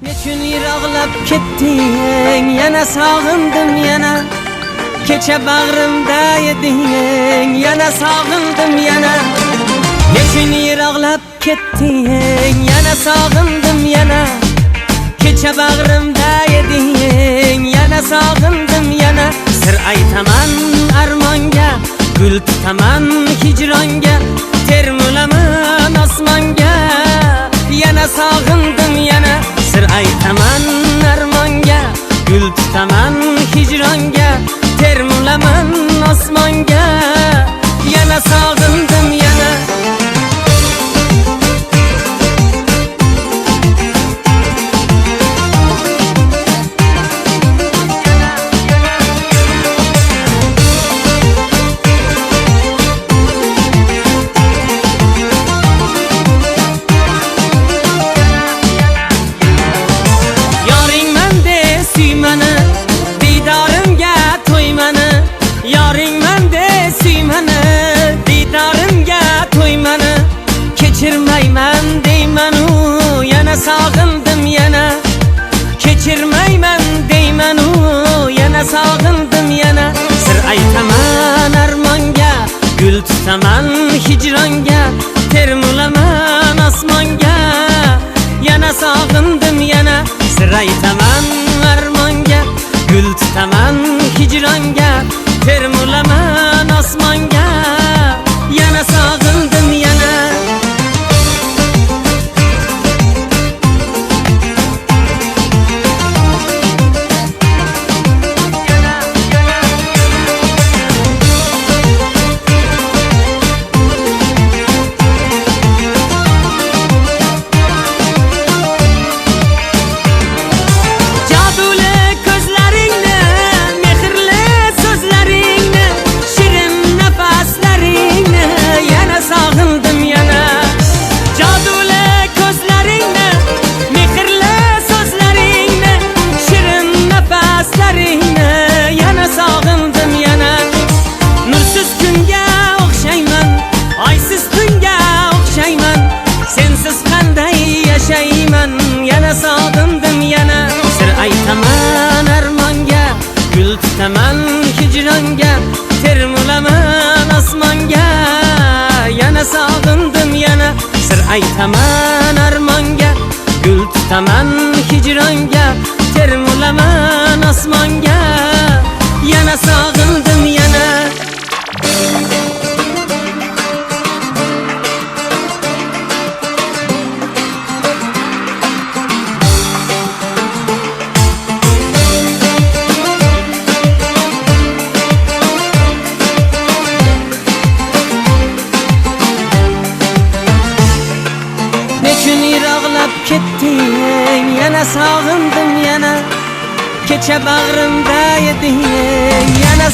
Nechun yirog'lab ketding, yana sog'indim yana. Kecha bag'rimda eding, yana sog'indim yana. Nechun yirog'lab ketding, yana sog'indim yana. Kecha bag'rimda eding, yana sog'indim yana. Sir aytaman armonga, gul tutaman hijronga, termulaman osmonga, yana sog'indim yana. Sir aytaman armonga, gul tutaman hijronga, termulaman osmonga, yana sog'indim yana. Kechirmayman deymanu, yana sog'indim yana. Kechirmayman deymanu, yana sog'indim yana. Sir aytaman armonga, gul tutaman hijronga, termulaman osmonga, yana sog'indim yana. Sir aytaman armonga, gul tutaman hijronga, termulaman osmonga, yana sog'indim yana. Yana sog'indim yana. Sir aytaman armonga, gul tutaman hijronga, termulaman osmonga, yana sog'indim yana. Sir aytaman armonga, gul tutaman hijronga, termulaman osmonga, yana sog'indim yana. Nechun yirog'lab ketding, yana sog'indim yana. Kecha bag'rimda eding, yana